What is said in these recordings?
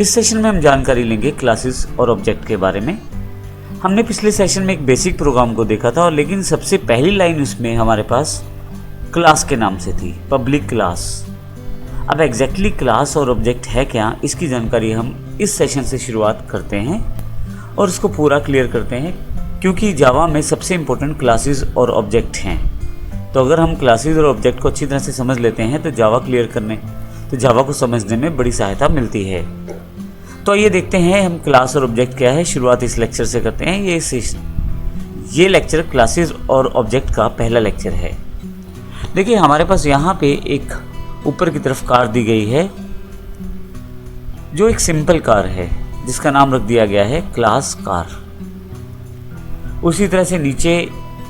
इस सेशन में हम जानकारी लेंगे क्लासेस और ऑब्जेक्ट के बारे में। हमने पिछले सेशन में एक बेसिक प्रोग्राम को देखा था, और लेकिन सबसे पहली लाइन उसमें हमारे पास क्लास के नाम से थी, पब्लिक क्लास। अब एग्जैक्टली क्लास और ऑब्जेक्ट है क्या, इसकी जानकारी हम इस सेशन से शुरुआत करते हैं और इसको पूरा क्लियर करते हैं, क्योंकि जावा में सबसे इम्पोर्टेंट क्लासेस और ऑब्जेक्ट हैं। तो अगर हम क्लासेस और ऑब्जेक्ट को अच्छी तरह से समझ लेते हैं तो जावा को समझने में बड़ी सहायता मिलती है। तो आइए देखते हैं हम क्लास और ऑब्जेक्ट क्या है। शुरुआत इस लेक्चर से करते हैं। ये लेक्चर क्लासेस और ऑब्जेक्ट का पहला लेक्चर है। देखिए हमारे पास यहाँ पे एक ऊपर की तरफ कार दी गई है, जो एक सिंपल कार है जिसका नाम रख दिया गया है क्लास कार। उसी तरह से नीचे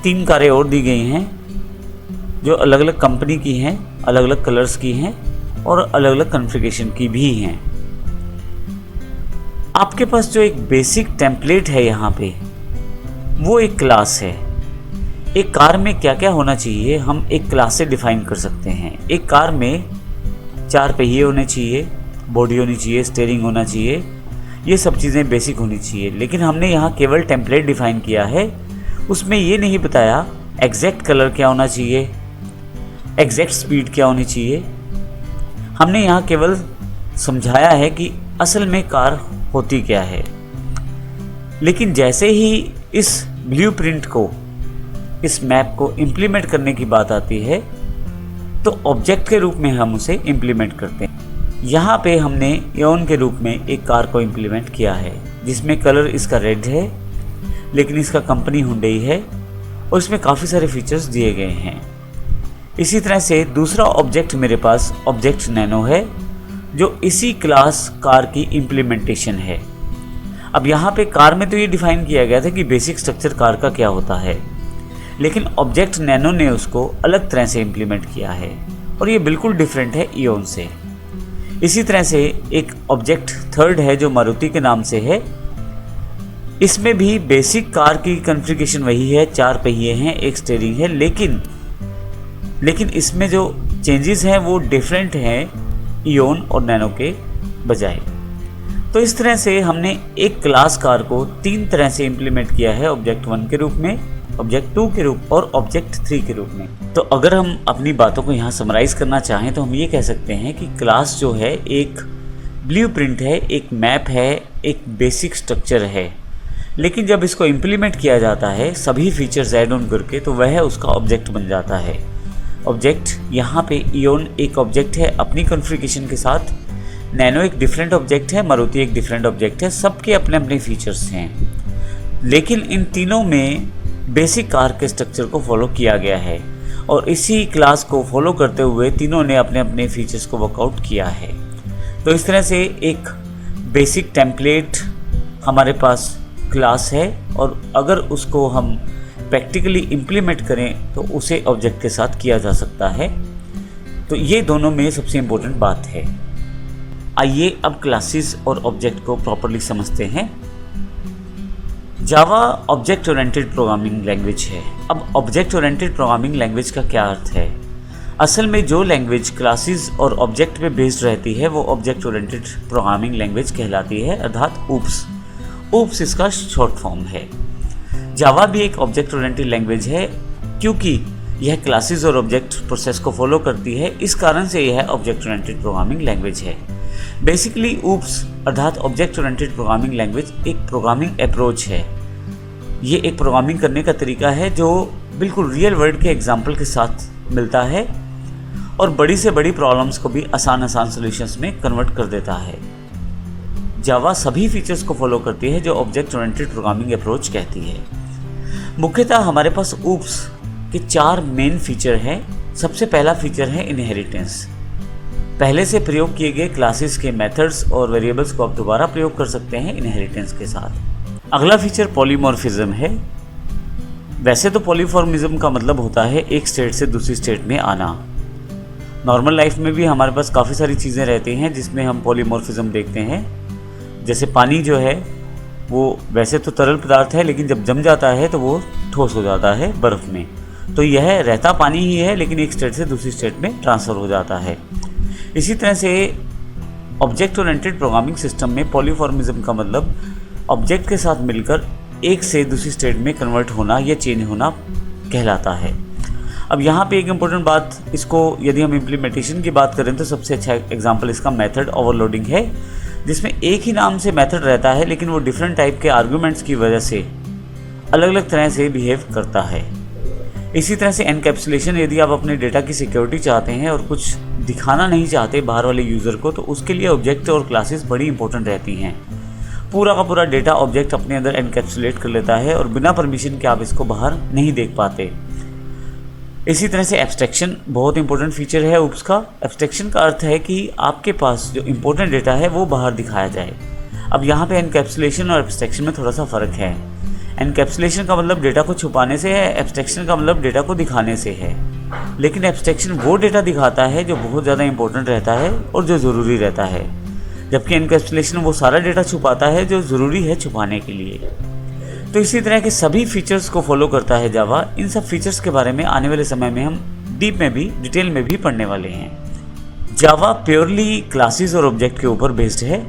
3 कारें और दी गई हैं जो अलग अलग कंपनी की हैं, अलग अलग कलर्स की हैं और अलग अलग कॉन्फ़िगरेशन की भी हैं। आपके पास जो एक बेसिक टेम्पलेट है यहाँ पे, वो एक क्लास है। एक कार में क्या क्या होना चाहिए हम एक क्लास से डिफाइन कर सकते हैं। एक कार में 4 पहिए होने चाहिए, बॉडी होनी चाहिए, स्टीयरिंग होना चाहिए, ये सब चीज़ें बेसिक होनी चाहिए। लेकिन हमने यहाँ केवल टेम्पलेट डिफाइन किया है, उसमें ये नहीं बताया एग्जैक्ट कलर क्या होना चाहिए, एग्जैक्ट स्पीड क्या होनी चाहिए। हमने यहाँ केवल समझाया है कि असल में कार होती क्या है। लेकिन जैसे ही इस ब्लूप्रिंट को, इस मैप को इम्प्लीमेंट करने की बात आती है, तो ऑब्जेक्ट के रूप में हम उसे इम्प्लीमेंट करते हैं। यहाँ पे हमने इओन के रूप में एक कार को इम्प्लीमेंट किया है, जिसमें कलर इसका रेड है, लेकिन इसका कंपनी हुंडई है और इसमें काफ़ी सारे फीचर्स दिए गए हैं। इसी तरह से दूसरा ऑब्जेक्ट मेरे पास ऑब्जेक्ट नैनो है, जो इसी क्लास कार की इम्प्लीमेंटेशन है। अब यहाँ पे कार में तो ये डिफाइन किया गया था कि बेसिक स्ट्रक्चर कार का क्या होता है, लेकिन ऑब्जेक्ट नैनो ने उसको अलग तरह से इम्प्लीमेंट किया है और ये बिल्कुल डिफरेंट है इओन से। इसी तरह से एक ऑब्जेक्ट थर्ड है जो मारुति के नाम से है। इसमें भी बेसिक कार की कॉन्फ़िगरेशन वही है, 4 पहिए हैं, एक स्टीयरिंग है, लेकिन इसमें जो चेंजेस हैं वो डिफरेंट हैं इओन और नैनो के बजाय। तो इस तरह से हमने एक क्लास कार को 3 तरह से इम्प्लीमेंट किया है, ऑब्जेक्ट 1 के रूप में, ऑब्जेक्ट 2 के रूप और ऑब्जेक्ट 3 के रूप में। तो अगर हम अपनी बातों को यहाँ समराइज करना चाहें तो हम ये कह सकते हैं कि क्लास जो है एक ब्लूप्रिंट है, एक मैप है, एक बेसिक स्ट्रक्चर है। लेकिन जब इसको इम्प्लीमेंट किया जाता है सभी फीचर्स ऐड ऑन करके, तो वह उसका ऑब्जेक्ट बन जाता है। ऑब्जेक्ट यहाँ पे इओन एक ऑब्जेक्ट है अपनी कॉन्फ़िगरेशन के साथ, नैनो एक डिफरेंट ऑब्जेक्ट है, मारुति एक डिफरेंट ऑब्जेक्ट है, सबके अपने अपने फीचर्स हैं। लेकिन इन तीनों में बेसिक कार के स्ट्रक्चर को फॉलो किया गया है और इसी क्लास को फॉलो करते हुए तीनों ने अपने अपने फीचर्स को वर्कआउट किया है। तो इस तरह से एक बेसिक टेम्पलेट हमारे पास क्लास है, और अगर उसको हम प्रैक्टिकली इम्प्लीमेंट करें तो उसे ऑब्जेक्ट के साथ किया जा सकता है। तो ये दोनों में सबसे इम्पोर्टेंट बात है। आइए अब क्लासेस और ऑब्जेक्ट को प्रॉपर्ली समझते हैं। जावा ऑब्जेक्ट ओरिएंटेड प्रोग्रामिंग लैंग्वेज है। अब ऑब्जेक्ट ओरिएंटेड प्रोग्रामिंग लैंग्वेज का क्या अर्थ है? असल में जो लैंग्वेज क्लासेस और ऑब्जेक्ट पे बेस्ड रहती है वो ऑब्जेक्ट ओरिएंटेड प्रोग्रामिंग लैंग्वेज कहलाती है, अर्थात ऊप्स इसका शॉर्ट फॉर्म है। जावा भी एक ऑब्जेक्ट ओरिएंटेड लैंग्वेज है, क्योंकि यह क्लासेस और ऑब्जेक्ट प्रोसेस को फॉलो करती है, इस कारण से यह ऑब्जेक्ट ओरिएंटेड प्रोग्रामिंग लैंग्वेज है। बेसिकली ऊप्स अर्थात ऑब्जेक्ट ओरिएंटेड प्रोग्रामिंग लैंग्वेज एक प्रोग्रामिंग अप्रोच है। ये एक प्रोग्रामिंग करने का तरीका है जो बिल्कुल रियल वर्ल्ड के एग्जाम्पल के साथ मिलता है और बड़ी से बड़ी प्रॉब्लम्स को भी आसान सॉल्यूशंस में कन्वर्ट कर देता है। जावा सभी फीचर्स को फॉलो करती है जो ऑब्जेक्ट ओरिएंटेड प्रोग्रामिंग अप्रोच कहती है। मुख्यतः हमारे पास ऊप्स के 4 मेन फीचर हैं। सबसे पहला फीचर है इनहेरिटेंस। पहले से प्रयोग किए गए क्लासेस के मेथड्स और वेरिएबल्स को आप दोबारा प्रयोग कर सकते हैं इनहेरिटेंस के साथ। अगला फीचर पॉलीमॉर्फिज्म है। वैसे तो पॉलीमॉर्फिज्म का मतलब होता है एक स्टेट से दूसरी स्टेट में आना। नॉर्मल लाइफ में भी हमारे पास काफ़ी सारी चीज़ें रहती हैं जिसमें हम पॉलीमॉर्फिज्म देखते हैं। जैसे पानी जो है वो वैसे तो तरल पदार्थ है, लेकिन जब जम जाता है तो वो ठोस हो जाता है बर्फ़ में। तो यह रहता पानी ही है, लेकिन एक स्टेट से दूसरी स्टेट में ट्रांसफ़र हो जाता है। इसी तरह से ऑब्जेक्ट ओरिएंटेड प्रोग्रामिंग सिस्टम में पॉलीमॉर्फिज्म का मतलब ऑब्जेक्ट के साथ मिलकर एक से दूसरी स्टेट में कन्वर्ट होना या चेंज होना कहलाता है। अब यहाँ पे एक इम्पोर्टेंट बात, इसको यदि हम इम्प्लीमेंटेशन की बात करें तो सबसे अच्छा एग्जांपल इसका मेथड ओवरलोडिंग है, जिसमें एक ही नाम से मेथड रहता है लेकिन वो डिफरेंट टाइप के आर्गूमेंट्स की वजह से अलग अलग तरह से बिहेव करता है। इसी तरह से एनकैप्सुलेशन, यदि आप अपने डेटा की सिक्योरिटी चाहते हैं और कुछ दिखाना नहीं चाहते बाहर वाले यूज़र को, तो उसके लिए ऑब्जेक्ट और क्लासेस बड़ी इंपॉर्टेंट रहती हैं। पूरा का पूरा डेटा ऑब्जेक्ट अपने अंदर एनकैप्सुलेट कर लेता है और बिना परमिशन के आप इसको बाहर नहीं देख पाते। इसी तरह से एब्स्ट्रैक्शन बहुत इंपॉर्टेंट फीचर है UPS का। एब्स्ट्रैक्शन का अर्थ है कि आपके पास जो इंपॉर्टेंट डेटा है वो बाहर दिखाया जाए। अब यहाँ पे एनकैप्सुलेशन और एब्स्ट्रैक्शन में थोड़ा सा फ़र्क है। एनकैप्सुलेशन का मतलब डेटा को छुपाने से है, एब्स्ट्रैक्शन का मतलब डेटा को दिखाने से है। लेकिन एब्स्ट्रैक्शन वो डेटा दिखाता है जो बहुत ज़्यादा इंपॉर्टेंट रहता है और जो ज़रूरी रहता है, जबकि एनकैप्सुलेशन वो सारा डेटा छुपाता है जो ज़रूरी है छुपाने के लिए। तो इसी तरह के सभी फीचर्स को फॉलो करता है जावा। इन सब फीचर्स के बारे में आने वाले समय में हम डिटेल में भी पढ़ने वाले हैं। जावा प्योरली क्लासेस और ऑब्जेक्ट के ऊपर बेस्ड है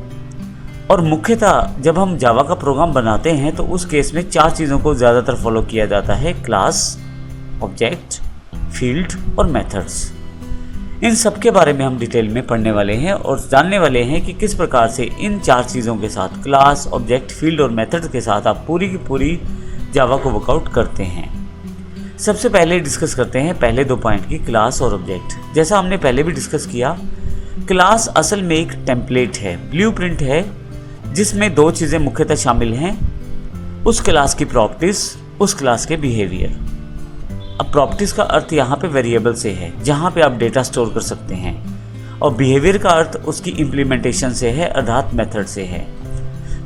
और मुख्यतः जब हम जावा का प्रोग्राम बनाते हैं तो उस केस में 4 चीज़ों को ज़्यादातर फॉलो किया जाता है: क्लास, ऑब्जेक्ट, फील्ड और मेथड्स। इन सब के बारे में हम डिटेल में पढ़ने वाले हैं और जानने वाले हैं कि किस प्रकार से इन 4 चीज़ों के साथ, क्लास, ऑब्जेक्ट, फील्ड और मेथड के साथ आप पूरी की पूरी जावा को वर्कआउट करते हैं। सबसे पहले डिस्कस करते हैं पहले 2 पॉइंट की, क्लास और ऑब्जेक्ट। जैसा हमने पहले भी डिस्कस किया, क्लास असल में एक टेम्पलेट है, ब्लूप्रिंट है, जिसमें 2 चीज़ें मुख्यतः शामिल हैं: उस क्लास की प्रॉपर्टीज, उस क्लास के बिहेवियर। अब प्रॉपर्टीज का अर्थ यहाँ पे वेरिएबल से है, जहाँ पे आप डेटा स्टोर कर सकते हैं, और बिहेवियर का अर्थ उसकी इम्प्लीमेंटेशन से है, अर्थात मेथड से है।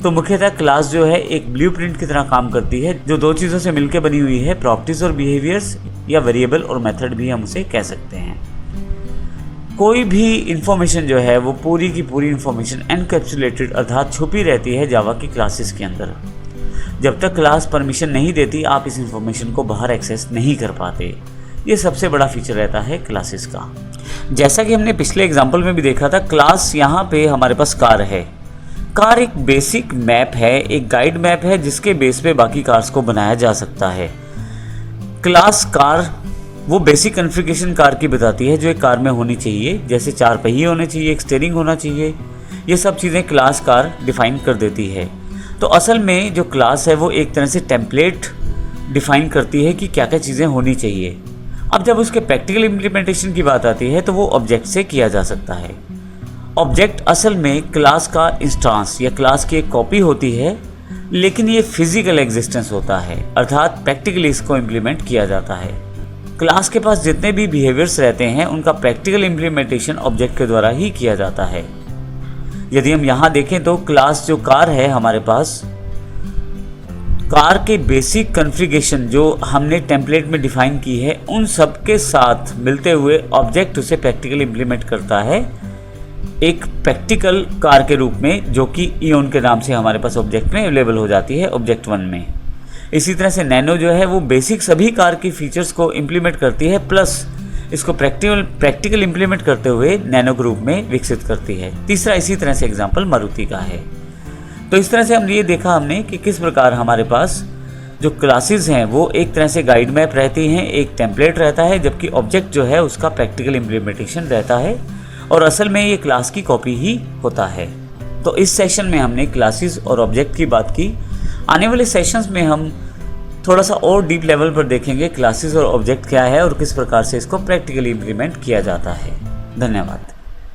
तो मुख्यतः क्लास जो है एक ब्लूप्रिंट की तरह काम करती है, जो 2 चीज़ों से मिलकर बनी हुई है, प्रॉपर्टीज और बिहेवियर्स, या वेरिएबल और मेथड भी हम उसे कह सकते हैं। कोई भी इंफॉर्मेशन जो है वो पूरी की पूरी इंफॉर्मेशन एनकैप्सुलेटेड अर्थात छुपी रहती है जावा की क्लासेस के अंदर। जब तक क्लास परमिशन नहीं देती आप इस इंफॉर्मेशन को बाहर एक्सेस नहीं कर पाते। ये सबसे बड़ा फीचर रहता है क्लासेस का। जैसा कि हमने पिछले एग्जांपल में भी देखा था, क्लास यहाँ पे हमारे पास कार है। कार एक बेसिक मैप है, एक गाइड मैप है, जिसके बेस पे बाकी कार्स को बनाया जा सकता है। क्लास कार वो बेसिक कॉन्फ़िगरेशन कार की बताती है जो एक कार में होनी चाहिए, जैसे 4 पहिए होने चाहिए, एक स्टीयरिंग होना चाहिए। ये सब चीज़ें क्लास कार डिफाइन कर देती है। तो असल में जो क्लास है वो एक तरह से टेम्पलेट डिफाइन करती है कि क्या क्या चीज़ें होनी चाहिए। अब जब उसके प्रैक्टिकल इम्प्लीमेंटेशन की बात आती है तो वो ऑब्जेक्ट से किया जा सकता है। ऑब्जेक्ट असल में क्लास का इंस्टांस या क्लास की एक कॉपी होती है, लेकिन ये फिजिकल एग्जिस्टेंस होता है, अर्थात प्रैक्टिकली इसको इम्प्लीमेंट किया जाता है। क्लास के पास जितने भी बिहेवियर्स रहते हैं उनका प्रैक्टिकल इम्प्लीमेंटेशन ऑब्जेक्ट के द्वारा ही किया जाता है। यदि हम यहाँ देखें तो क्लास जो कार है हमारे पास, कार के बेसिक कॉन्फ़िगरेशन जो हमने टेम्पलेट में डिफाइन की है, उन सब के साथ मिलते हुए ऑब्जेक्ट उसे प्रैक्टिकल इम्प्लीमेंट करता है एक प्रैक्टिकल कार के रूप में, जो कि इओन के नाम से हमारे पास ऑब्जेक्ट में अवेलेबल हो जाती है ऑब्जेक्ट 1 में। इसी तरह से नैनो जो है वो बेसिक सभी कार की फीचर्स को इम्प्लीमेंट करती है, प्लस इसको प्रैक्टिकल इम्प्लीमेंट करते हुए नैनो ग्रुप में विकसित करती है। तीसरा इसी तरह से एग्जांपल मारुति का है। तो इस तरह से हमने देखा कि किस प्रकार हमारे पास जो क्लासेस हैं वो एक तरह से गाइड मैप रहती हैं, एक टेम्पलेट रहता है, जबकि ऑब्जेक्ट जो है उसका प्रैक्टिकल इम्प्लीमेंटेशन रहता है और असल में ये क्लास की कॉपी ही होता है। तो इस सेशन में हमने क्लासेस और ऑब्जेक्ट की बात की। आने वाले सेशंस में हम थोड़ा सा और डीप लेवल पर देखेंगे क्लासेस और ऑब्जेक्ट क्या है और किस प्रकार से इसको प्रैक्टिकली इम्प्लीमेंट किया जाता है। धन्यवाद।